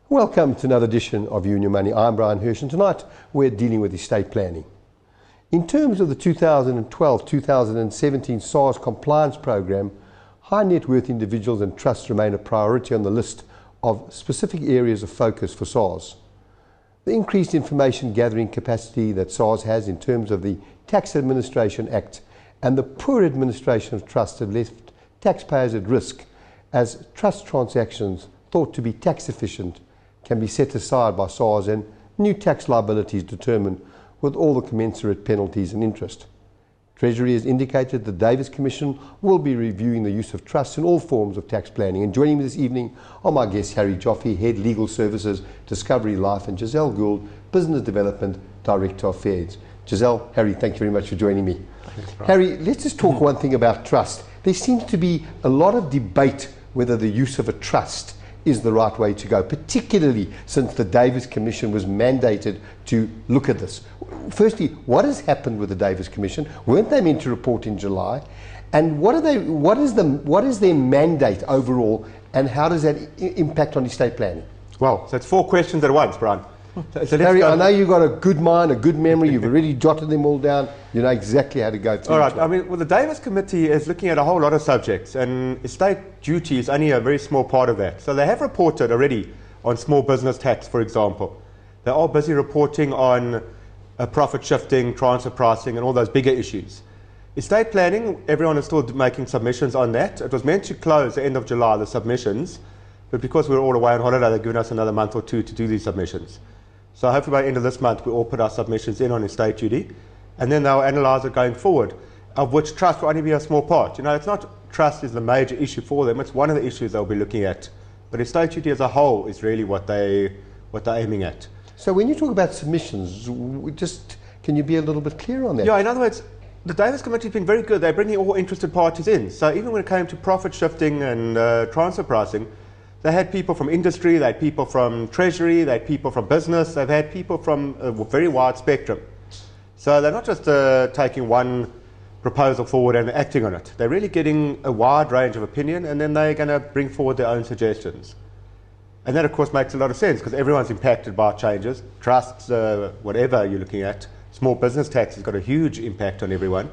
Welcome to another edition of You and Your Money. I'm Bryan Hirsch, and tonight we're dealing with estate planning. In terms of the 2012-2017 SARS compliance program, high net worth individuals and trusts remain a priority on the list of specific areas of focus for SARS. The increased information gathering capacity that SARS has in terms of the Tax Administration Act and the poor administration of trusts have left taxpayers at risk, as trust transactions thought to be tax efficient can be set aside by SARS and new tax liabilities determined with all the commensurate penalties and interest. Treasury has indicated the Davis Commission will be reviewing the use of trusts in all forms of tax planning. And joining me this evening are my guests, Harry Joffe, Head Legal Services, Discovery Life, and Giselle Gould, Business Development Director of Fairheads. Giselle, Harry, thank you very much for joining me. Thanks, Harry, let's just talk one thing about trust. There seems to be a lot of debate whether the use of a trust is the right way to go, particularly since the Davis Commission was mandated to look at this. Firstly, what has happened with the Davis Commission? Weren't they meant to report in July? And what is their mandate overall, and how does that impact on estate planning? Well, so it's 4 questions at once, Brian. So Harry, I know you've got a good mind, a good memory, you've already jotted them all down, you know exactly how to go through. All right, I mean, well, the Davis Committee is looking at a whole lot of subjects, and estate duty is only a very small part of that. So they have reported already on small business tax, for example. They are busy reporting on profit shifting, transfer pricing, and all those bigger issues. Estate planning, everyone is still making submissions on that. It was meant to close the end of July, the submissions, but because we're all away on holiday, they've given us another month or 2 to do these submissions. So hopefully by the end of this month, we all put our submissions in on estate duty, and then they'll analyse it going forward, of which trust will only be a small part. You know, it's not trust is the major issue for them, it's one of the issues they'll be looking at. But estate duty as a whole is really what they're aiming at. So when you talk about submissions, can you be a little bit clearer on that? Yeah, in other words, the Davis Committee has been very good. They're bringing all interested parties in. So even when it came to profit shifting and transfer pricing, they had people from industry, they had people from Treasury, they had people from business, they've had people from a very wide spectrum. So they're not just taking one proposal forward and acting on it. They're really getting a wide range of opinion, and then they're going to bring forward their own suggestions. And that, of course, makes a lot of sense because everyone's impacted by changes. Trusts, whatever you're looking at, small business tax has got a huge impact on everyone.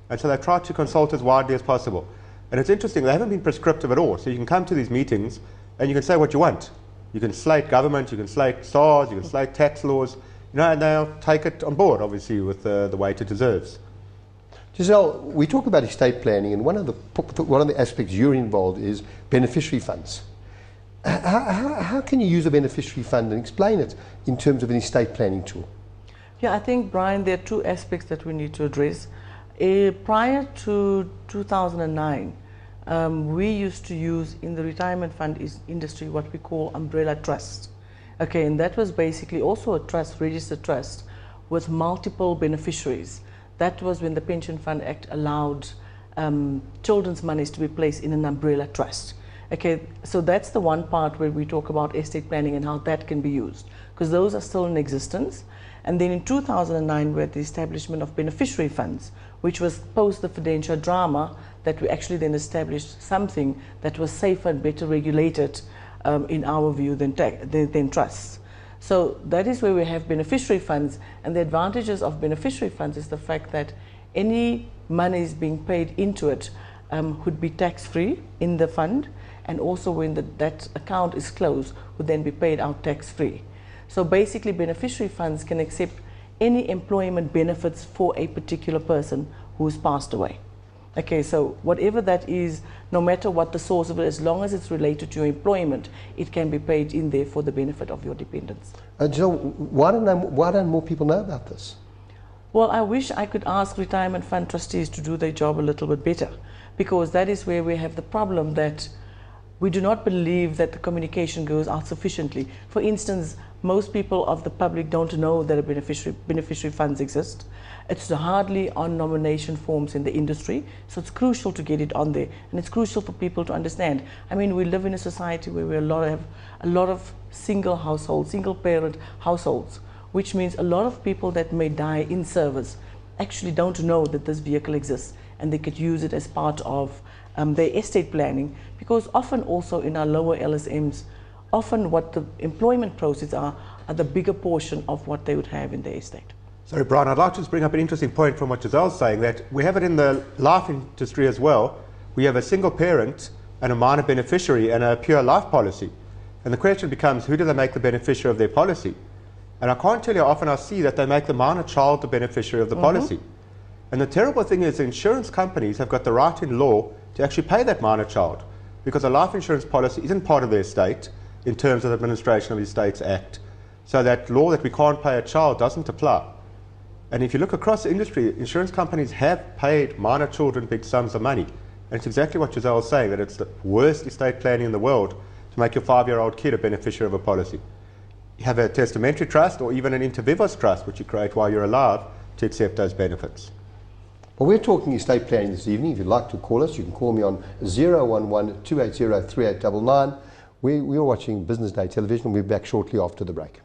And so they've tried to consult as widely as possible. And it's interesting, they haven't been prescriptive at all. So you can come to these meetings and you can say what you want. You can slate government, you can slate SARS, you can slate tax laws, you know, and they'll take it on board, obviously, with the weight it deserves. Giselle, we talk about estate planning, and one of the aspects you're involved is beneficiary funds. How can you use a beneficiary fund, and explain it in terms of an estate planning tool? Yeah, I think, Brian, there are 2 aspects that we need to address. Prior to 2009, we used to use in the retirement fund industry what we call umbrella trusts. Okay, and that was basically also a trust, registered trust, with multiple beneficiaries. That was when the Pension Fund Act allowed children's monies to be placed in an umbrella trust. Okay, so that's the one part where we talk about estate planning and how that can be used, because those are still in existence. And then in 2009, we had the establishment of beneficiary funds, which was post the Fidentia drama, that we actually then established something that was safer and better regulated in our view than trusts. So that is where we have beneficiary funds, and the advantages of beneficiary funds is the fact that any monies being paid into it would be tax-free in the fund, and also when that account is closed would then be paid out tax-free. So basically beneficiary funds can accept any employment benefits for a particular person who's passed away. Okay, so whatever that is, no matter what the source of it, as long as it's related to your employment, it can be paid in there for the benefit of your dependents. Joe, why don't more people know about this? Well, I wish I could ask retirement fund trustees to do their job a little bit better, because that is where we have the problem that we do not believe that the communication goes out sufficiently. For instance, most people of the public don't know that beneficiary funds exist. It's hardly on nomination forms in the industry, so it's crucial to get it on there, and it's crucial for people to understand. I mean, we live in a society where we have a lot of single households, single parent households, which means a lot of people that may die in service actually don't know that this vehicle exists, and they could use it as part of their estate planning, because often also in our lower LSMs, often what the employment proceeds are the bigger portion of what they would have in their estate. Sorry, Bryan, I'd like to just bring up an interesting point from what Giselle's saying, that we have it in the life industry as well. We have a single parent and a minor beneficiary and a pure life policy. And the question becomes, who do they make the beneficiary of their policy? And I can't tell you how often I see that they make the minor child the beneficiary of the policy. And the terrible thing is, the insurance companies have got the right in law to actually pay that minor child, because a life insurance policy isn't part of their estate in terms of the Administration of the Estates Act. So that law that we can't pay a child doesn't apply. And if you look across the industry, insurance companies have paid minor children big sums of money. And it's exactly what Giselle was saying, that it's the worst estate planning in the world to make your 5-year-old kid a beneficiary of a policy. You have a testamentary trust or even an inter vivos trust, which you create while you're alive to accept those benefits. Well, we're talking estate planning this evening. If you'd like to call us, you can call me on 011-280-3899. We're watching Business Day Television. We'll be back shortly after the break.